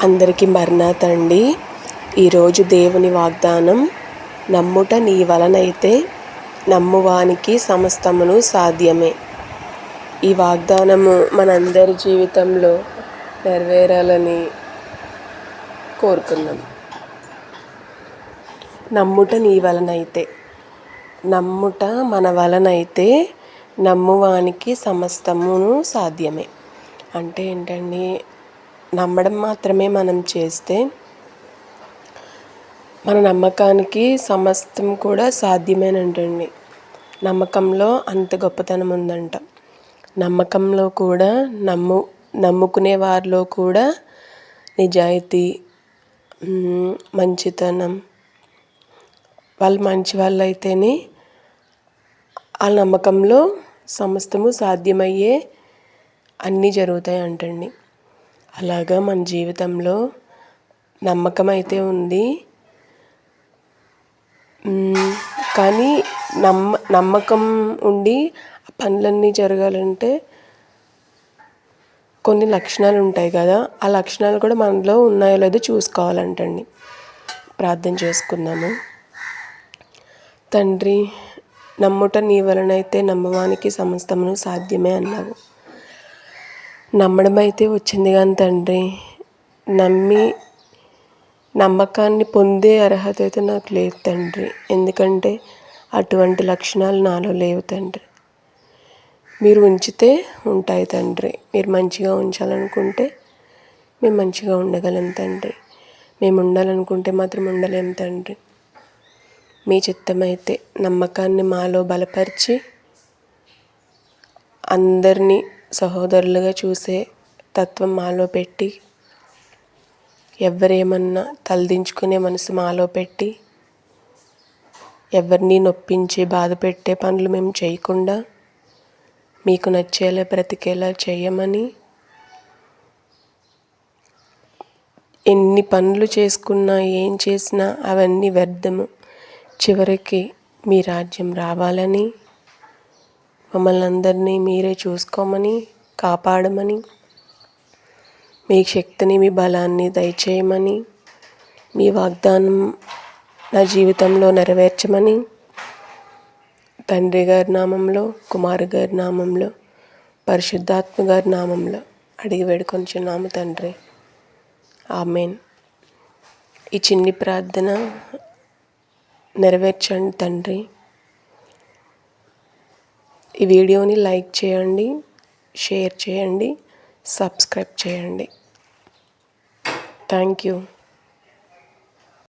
అందరికీ మర్నాథ్ అండి. ఈరోజు దేవుని వాగ్దానం, నమ్ముట నీ వలనైతే నమ్మువానికి సమస్తమును సాధ్యమే. ఈ వాగ్దానము మనందరి జీవితంలో నెరవేరాలని కోరుకుందాం. నమ్ముట నీ వలనైతే, నమ్ముట మన వలనైతే నమ్మువానికి సమస్తమును సాధ్యమే. అంటే ఏంటండి, నమ్మడం మాత్రమే మనం చేస్తే మన నమ్మకానికి సమస్తం కూడా సాధ్యమేనంటండి. నమ్మకంలో అంత గొప్పతనం ఉందంట. నమ్మకంలో కూడా నమ్ముకునే వారిలో కూడా నిజాయితీ, మంచితనం, వాళ్ళు మంచి వాళ్ళు అయితేనే ఆ నమ్మకంలో సమస్తము సాధ్యమయ్యే అన్నీ జరుగుతాయి అంటండి. అలాగా మన జీవితంలో నమ్మకం అయితే ఉంది, కానీ నమ్మకం ఉండి పనులన్నీ జరగాలంటే కొన్ని లక్షణాలు ఉంటాయి కదా, ఆ లక్షణాలు కూడా మనలో ఉన్నాయో లేదో చూసుకోవాలంటండి. ప్రార్థన చేసుకుందాము. తండ్రి, నమ్ముట నీ వలనైతే నమ్మవానికి సమస్తమును సాధ్యమే అన్నావు. నమ్మడం అయితే వచ్చింది కానీ తండ్రి, నమ్మకాన్ని పొందే అర్హత అయితే నాకు లేదు తండ్రి. ఎందుకంటే అటువంటి లక్షణాలు నాలో లేవు తండ్రి. మీరు ఉంచితే ఉంటాయి తండ్రి. మీరు మంచిగా ఉంచాలనుకుంటే మేము మంచిగా ఉండగలం తండ్రి. మేము ఉండాలనుకుంటే మాత్రం ఉండలేం తండ్రి. మీ చిత్తమైతే నమ్మకాన్ని మాలో బలపరిచి అందరినీ సహోదరులుగా చూసే తత్వం మాలో పెట్టి, ఎవరేమన్నా తలదించుకునే మనసు మాలో పెట్టి, ఎవరిని నొప్పించి బాధ పెట్టే పనులు మేము చేయకుండా మీకు నచ్చేలా బ్రతికేలా చేయమని, ఎన్ని పనులు చేసుకున్నా ఏం చేసినా అవన్నీ వ్యర్థము, చివరికి మీ రాజ్యం రావాలని, మమ్మల్ని అందరినీ మీరే చూసుకోమని, కాపాడమని, మీ శక్తిని మీ బలాన్ని దయచేయమని, మీ వాగ్దానం నా జీవితంలో నెరవేర్చమని తండ్రి గారి నామంలో, కుమారు గారి నామంలో, పరిశుద్ధాత్మ గారి నామంలో అడిగి వేడుకొంచున్నాము తండ్రి. ఆమేన్. ఈ చిన్ని ప్రార్థన నెరవేర్చండి తండ్రి. ఈ వీడియోని లైక్ చేయండి, షేర్ చేయండి, సబ్స్క్రైబ్ చేయండి. Thank you.